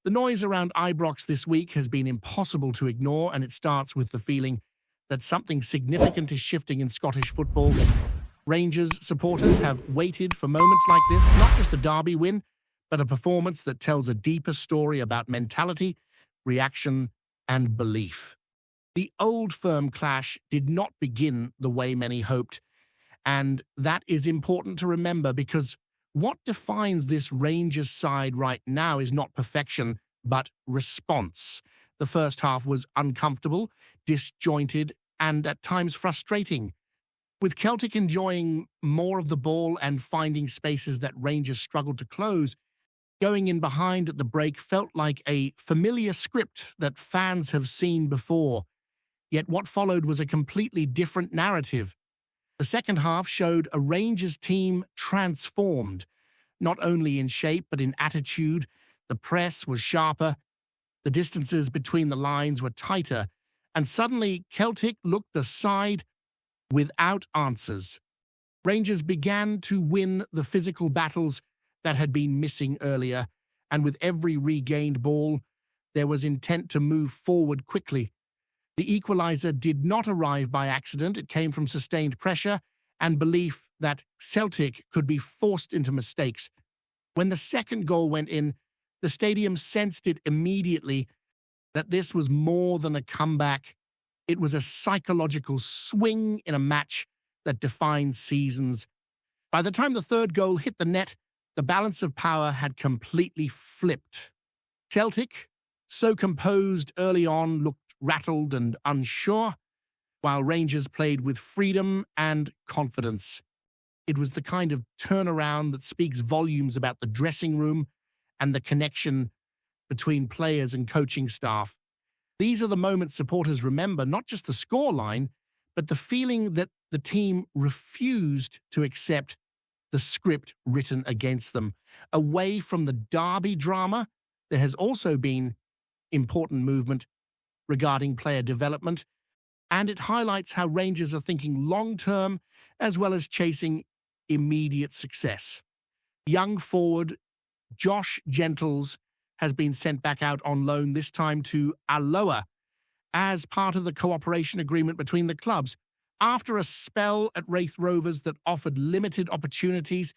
The noise around Ibrox this week has been impossible to ignore, and it starts with the feeling that something significant is shifting in Scottish football. Rangers supporters have waited for moments like this, not just a derby win, but a performance that tells a deeper story about mentality, reaction, and belief. The Old Firm clash did not begin the way many hoped, and that is important to remember because what defines this Rangers side right now is not perfection, but response. The first half was uncomfortable, disjointed, and at times frustrating, with Celtic enjoying more of the ball and finding spaces that Rangers struggled to close. Going in behind at the break felt like a familiar script that fans have seen before, yet what followed was a completely different narrative. The second half showed a Rangers team transformed, not only in shape but in attitude. The press was sharper, the distances between the lines were tighter, and suddenly Celtic looked the side without answers. Rangers began to win the physical battles that had been missing earlier, and with every regained ball, there was intent to move forward quickly. The equaliser did not arrive by accident. It came from sustained pressure and belief that Celtic could be forced into mistakes. When the second goal went in, the stadium sensed it immediately that this was more than a comeback. It was a psychological swing in a match that defines seasons. By the time the third goal hit the net, the balance of power had completely flipped. Celtic, so composed early on, looked rattled and unsure, while Rangers played with freedom and confidence. It was the kind of turnaround that speaks volumes about the dressing room and the connection between players and coaching staff. These are the moments supporters remember, not just the scoreline, but the feeling that the team refused to accept the script written against them. Away from the derby drama, there has also been important movement regarding player development, and it highlights how Rangers are thinking long-term as well as chasing immediate success. Young forward Josh Gentles has been sent back out on loan, this time to Alloa, as part of the cooperation agreement between the clubs. After a spell at Wraith Rovers that offered limited opportunities,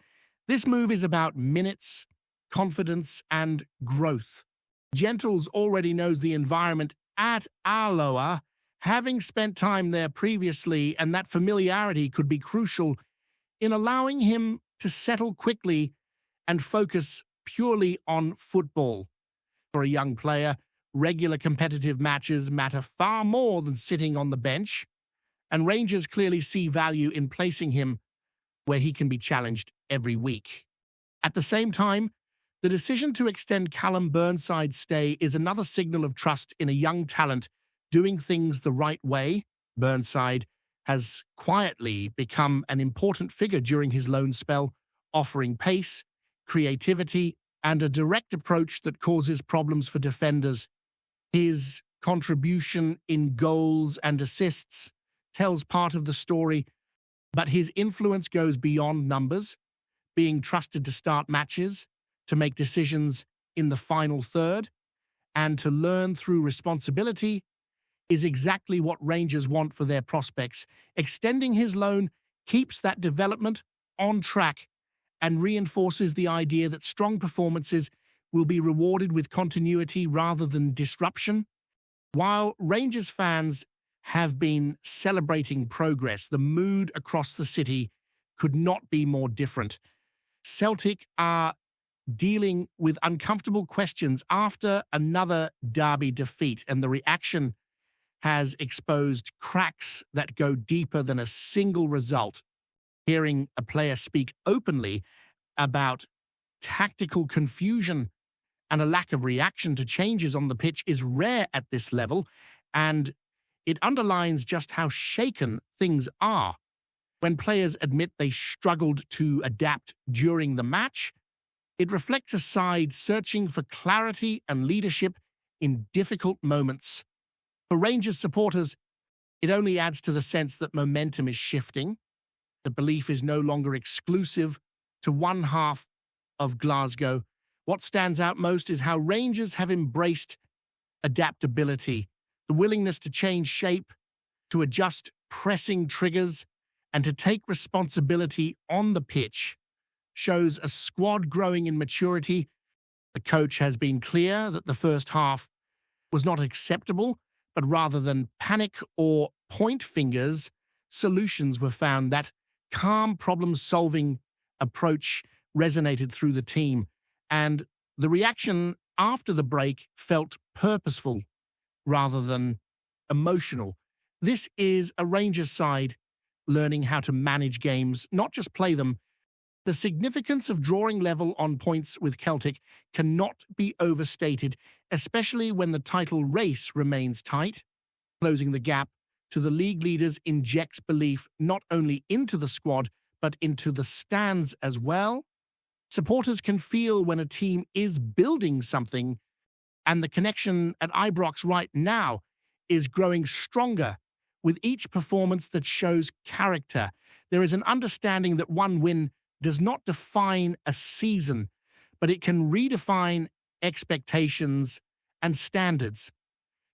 this move is about minutes, confidence, and growth. Gentles already knows the environment at Alloa, having spent time there previously, and that familiarity could be crucial in allowing him to settle quickly and focus purely on football. For a young player, regular competitive matches matter far more than sitting on the bench, and Rangers clearly see value in placing him where he can be challenged every week. At the same time, the decision to extend Callum Burnside's stay is another signal of trust in a young talent doing things the right way. Burnside has quietly become an important figure during his loan spell, offering pace, creativity, and a direct approach that causes problems for defenders. His contribution in goals and assists tells part of the story, but his influence goes beyond numbers. Being trusted to start matches, to make decisions in the final third, and to learn through responsibility is exactly what Rangers want for their prospects. Extending his loan keeps that development on track and reinforces the idea that strong performances will be rewarded with continuity rather than disruption. While Rangers fans have been celebrating progress, the mood across the city could not be more different. Celtic are dealing with uncomfortable questions after another derby defeat, and the reaction has exposed cracks that go deeper than a single result. Hearing a player speak openly about tactical confusion and a lack of reaction to changes on the pitch is rare at this level, and it underlines just how shaken things are. When players admit they struggled to adapt during the match, it reflects a side searching for clarity and leadership in difficult moments. For Rangers supporters, it only adds to the sense that momentum is shifting. The belief is no longer exclusive to one half of Glasgow, What stands out most is how Rangers have embraced adaptability, the willingness to change shape, to adjust pressing triggers, and to take responsibility on the pitch shows a squad growing in maturity. The coach has been clear that the first half was not acceptable, but rather than panic or point fingers, solutions were found. That calm problem-solving approach resonated through the team, and the reaction after the break felt purposeful rather than emotional. This is a Rangers side learning how to manage games, not just play them. The significance of drawing level on points with Celtic cannot be overstated, especially when the title race remains tight. Closing the gap to the league leaders injects belief not only into the squad, but into the stands as well. Supporters can feel when a team is building something, and the connection at Ibrox right now is growing stronger with each performance that shows character. There is an understanding that one win does not define a season, but it can redefine expectations and standards.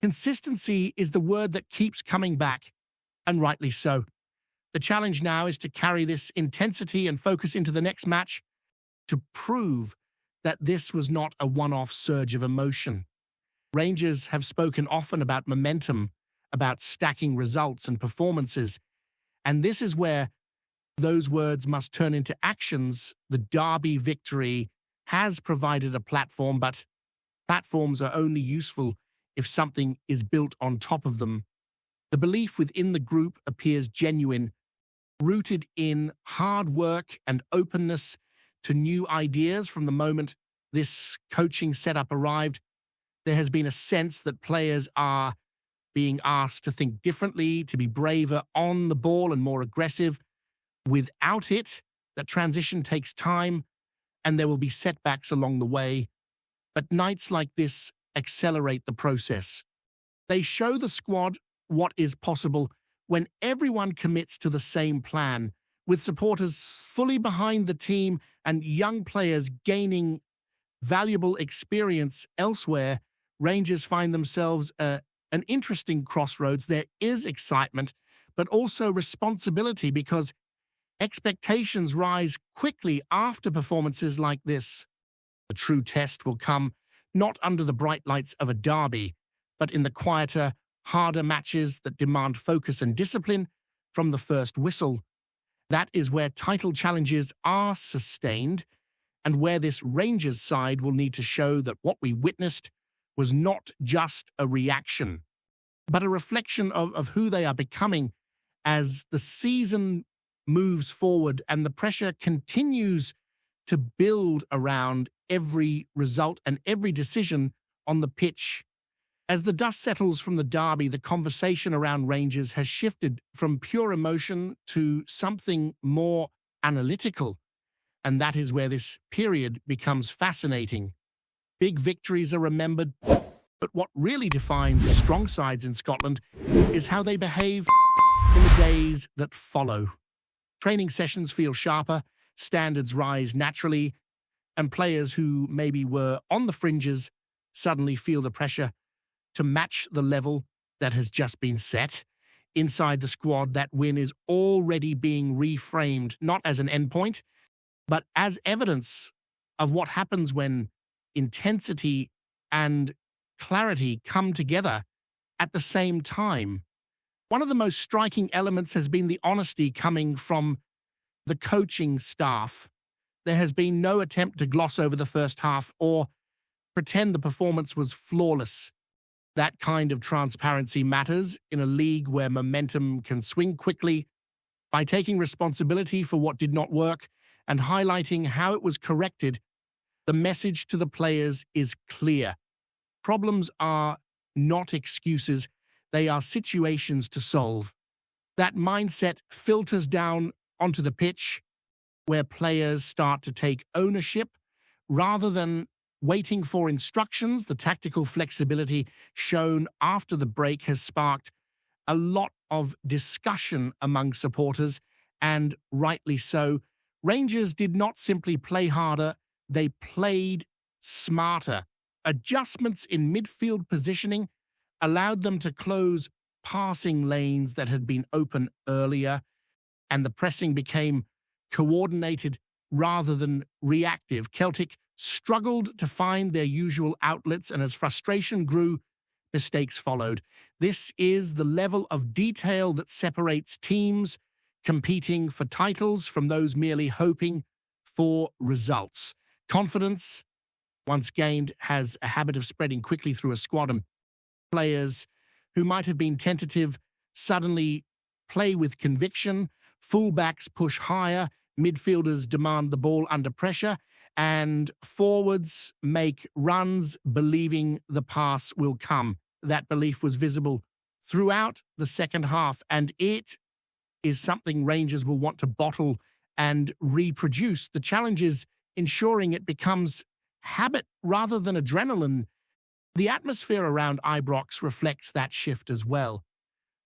Consistency is the word that keeps coming back, and rightly so. The challenge now is to carry this intensity and focus into the next match, to prove that this was not a one-off surge of emotion. Rangers have spoken often about momentum, about stacking results and performances, and this is where those words must turn into actions. The derby victory has provided a platform, but platforms are only useful if something is built on top of them. The belief within the group appears genuine, rooted in hard work and openness to new ideas. From the moment this coaching setup arrived, there has been a sense that players are being asked to think differently, to be braver on the ball and more aggressive. Without it, that transition takes time, and there will be setbacks along the way. But nights like this accelerate the process. They show the squad what is possible when everyone commits to the same plan, with supporters fully behind the team and young players gaining valuable experience elsewhere. Rangers find themselves an interesting crossroads. There is excitement, but also responsibility, because expectations rise quickly after performances like this. The true test will come not under the bright lights of a derby, but in the quieter, harder matches that demand focus and discipline from the first whistle. That is where title challenges are sustained, and where this Rangers side will need to show that what we witnessed was not just a reaction, but a reflection of who they are becoming as the season moves forward and the pressure continues to build around every result and every decision on the pitch. As the dust settles from the derby, the conversation around Rangers has shifted from pure emotion to something more analytical, and that is where this period becomes fascinating. Big victories are remembered, but what really defines strong sides in Scotland is how they behave in the days that follow. Training sessions feel sharper, standards rise naturally, and players who maybe were on the fringes suddenly feel the pressure to match the level that has just been set. Inside the squad, that win is already being reframed, not as an endpoint, but as evidence of what happens when intensity and clarity come together at the same time. One of the most striking elements has been the honesty coming from the coaching staff. There has been no attempt to gloss over the first half or pretend the performance was flawless. That kind of transparency matters in a league where momentum can swing quickly. By taking responsibility for what did not work and highlighting how it was corrected, the message to the players is clear. Problems are not excuses, they are situations to solve. That mindset filters down onto the pitch, where players start to take ownership rather than waiting for instructions. The tactical flexibility shown after the break has sparked a lot of discussion among supporters, and rightly so. Rangers did not simply play harder, they played smarter. Adjustments in midfield positioning allowed them to close passing lanes that had been open earlier, and the pressing became coordinated rather than reactive. Celtic struggled to find their usual outlets, and as frustration grew, mistakes followed. This is the level of detail that separates teams competing for titles from those merely hoping for results. Confidence, once gained, has a habit of spreading quickly through a squad, and players who might have been tentative suddenly play with conviction. Fullbacks push higher, midfielders demand the ball under pressure, and forwards make runs believing the pass will come. That belief was visible throughout the second half, and it is something Rangers will want to bottle and reproduce. The challenge is ensuring it becomes habit rather than adrenaline. The atmosphere around Ibrox reflects that shift as well.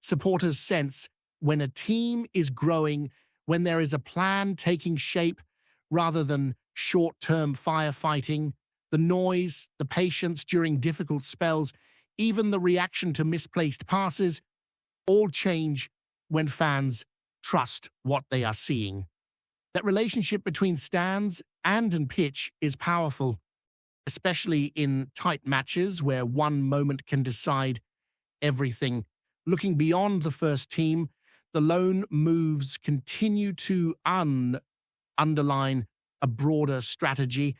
Supporters sense when a team is growing, when there is a plan taking shape rather than short-term firefighting, the noise, the patience during difficult spells, even the reaction to misplaced passes, all change when fans trust what they are seeing. That relationship between stands and pitch is powerful, especially in tight matches where one moment can decide everything. Looking beyond the first team, the lone moves continue to underline a broader strategy.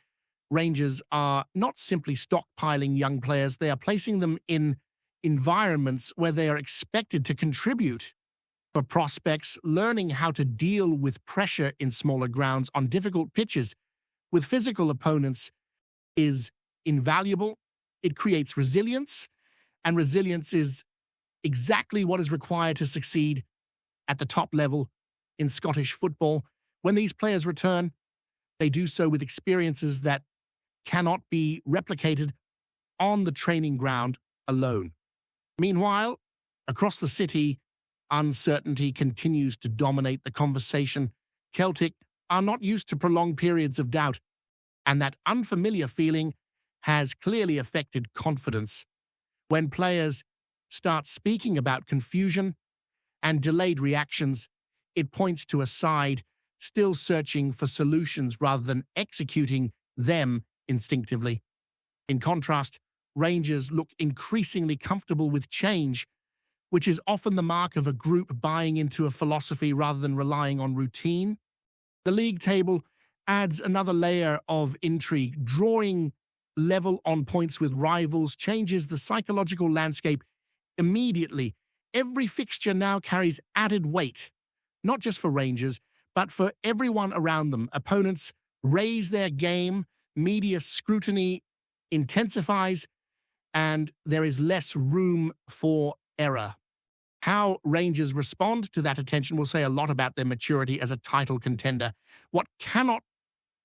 Rangers are not simply stockpiling young players, they are placing them in environments where they are expected to contribute. For prospects, learning how to deal with pressure in smaller grounds on difficult pitches with physical opponents is invaluable. It creates resilience, and resilience is exactly what is required to succeed at the top level in Scottish football. When these players return, they do so with experiences that cannot be replicated on the training ground alone. Meanwhile, across the city, uncertainty continues to dominate the conversation. Celtic are not used to prolonged periods of doubt, and that unfamiliar feeling has clearly affected confidence. When players start speaking about confusion and delayed reactions, it points to a side still searching for solutions rather than executing them instinctively. In contrast, Rangers look increasingly comfortable with change, which is often the mark of a group buying into a philosophy rather than relying on routine. The league table adds another layer of intrigue. Drawing level on points with rivals changes the psychological landscape immediately. Every fixture now carries added weight, not just for Rangers, but for everyone around them. Opponents raise their game, media scrutiny intensifies, and there is less room for error. How Rangers respond to that attention will say a lot about their maturity as a title contender. What cannot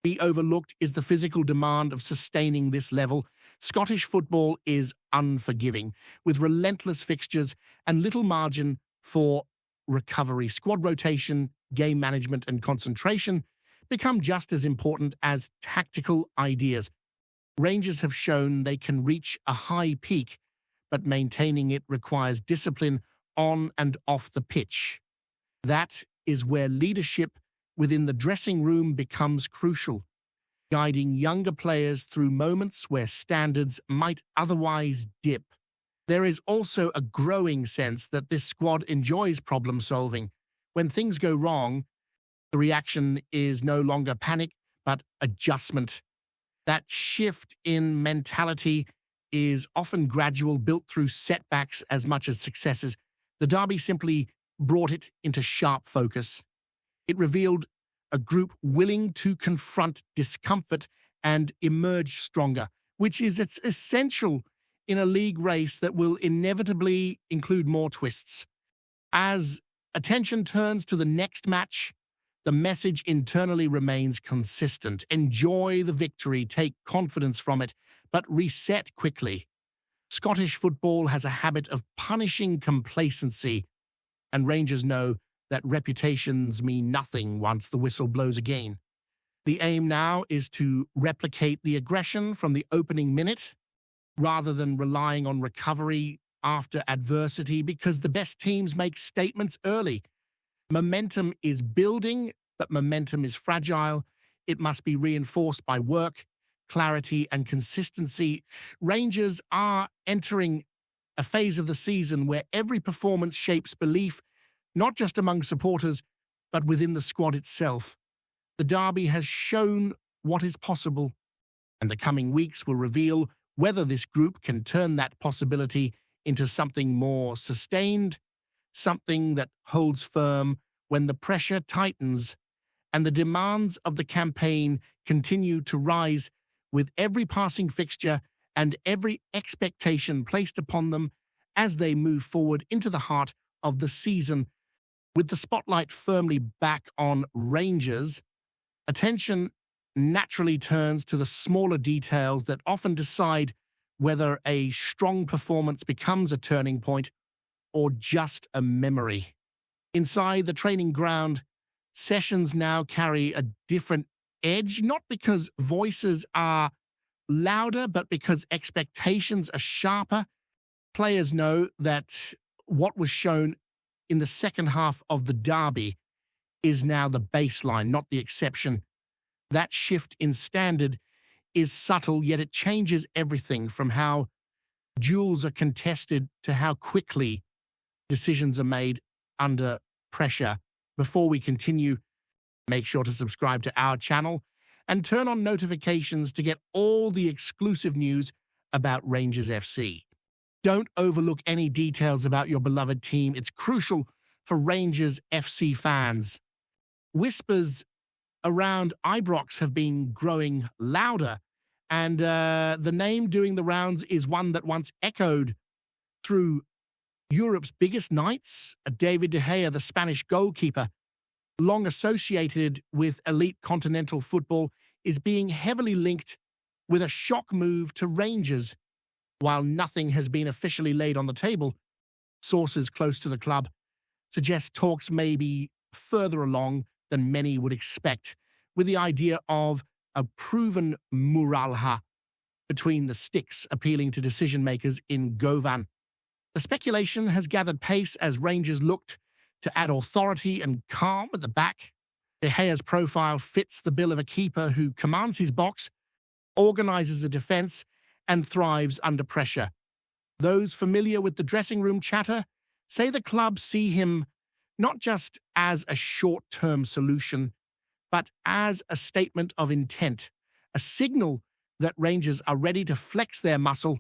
be overlooked is the physical demand of sustaining this level. Scottish football is unforgiving, with relentless fixtures and little margin for recovery. Squad rotation, game management, and concentration become just as important as tactical ideas. Rangers have shown they can reach a high peak, but maintaining it requires discipline on and off the pitch. That is where leadership within the dressing room becomes crucial, guiding younger players through moments where standards might otherwise dip. There is also a growing sense that this squad enjoys problem solving. When things go wrong, the reaction is no longer panic, but adjustment. That shift in mentality is often gradual, built through setbacks as much as successes. The derby simply brought it into sharp focus. It revealed a group willing to confront discomfort and emerge stronger, which is essential in a league race that will inevitably include more twists. As attention turns to the next match, the message internally remains consistent. Enjoy the victory, take confidence from it, but reset quickly. Scottish football has a habit of punishing complacency, and Rangers know that reputations mean nothing once the whistle blows again. The aim now is to replicate the aggression from the opening minute rather than relying on recovery after adversity, because the best teams make statements early. Momentum is building, but momentum is fragile. It must be reinforced by work, clarity, and consistency. Rangers are entering a phase of the season where every performance shapes belief, not just among supporters, but within the squad itself. The derby has shown what is possible, and the coming weeks will reveal whether this group can turn that possibility into something more sustained, something that holds firm when the pressure tightens and the demands of the campaign continue to rise with every passing fixture and every expectation placed upon them as they move forward into the heart of the season. With the spotlight firmly back on Rangers, attention naturally turns to the smaller details that often decide whether a strong performance becomes a turning point or just a memory. Inside the training ground, sessions now carry a different edge, not because voices are louder, but because expectations are sharper. Players know that what was shown in the second half of the derby is now the baseline, not the exception. That shift in standard is subtle, yet it changes everything from how duels are contested to how quickly decisions are made under pressure. Before we continue, make sure to subscribe to our channel and turn on notifications to get all the exclusive news about Rangers FC. Don't overlook any details about your beloved team. It's crucial for Rangers FC fans. Whispers around Ibrox have been growing louder, and the name doing the rounds is one that once echoed through Europe's biggest nights. David De Gea, the Spanish goalkeeper, long associated with elite continental football, is being heavily linked with a shock move to Rangers. While nothing has been officially laid on the table, sources close to the club suggest talks may be further along than many would expect, with the idea of a proven muralha between the sticks appealing to decision-makers in Govan. The speculation has gathered pace as Rangers looked to add authority and calm at the back. De Gea's profile fits the bill of a keeper who commands his box, organizes a defense, and thrives under pressure. Those familiar with the dressing room chatter say the club see him not just as a short-term solution, but as a statement of intent, a signal that Rangers are ready to flex their muscle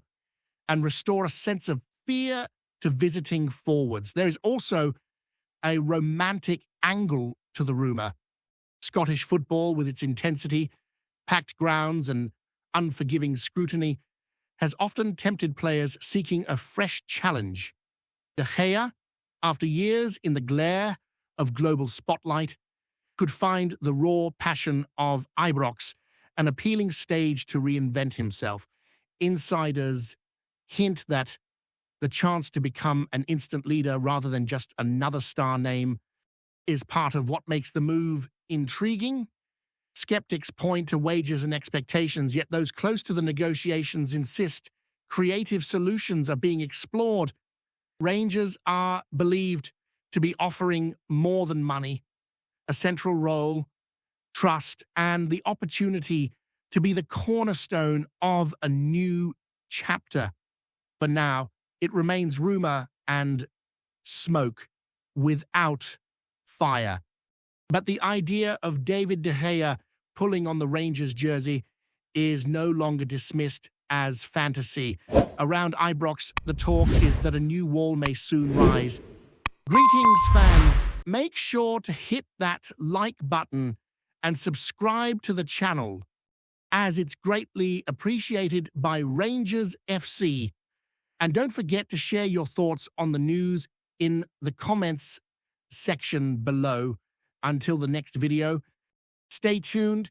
and restore a sense of fear to visiting forwards. There is also a romantic angle to the rumour. Scottish football, with its intensity, packed grounds, and unforgiving scrutiny, has often tempted players seeking a fresh challenge. De Gea, after years in the glare of global spotlight, could find the raw passion of Ibrox an appealing stage to reinvent himself. Insiders hint that the chance to become an instant leader rather than just another star name is part of what makes the move intriguing. Skeptics point to wages and expectations, yet those close to the negotiations insist creative solutions are being explored. Rangers are believed to be offering more than money, a central role, trust, and the opportunity to be the cornerstone of a new chapter. For now, it remains rumor and smoke without fire. But the idea of David De Gea pulling on the Rangers jersey is no longer dismissed as fantasy. Around Ibrox, the talk is that a new wall may soon rise. Greetings, fans. Make sure to hit that like button and subscribe to the channel, as it's greatly appreciated by Rangers FC. And don't forget to share your thoughts on the news in the comments section below. Until the next video, stay tuned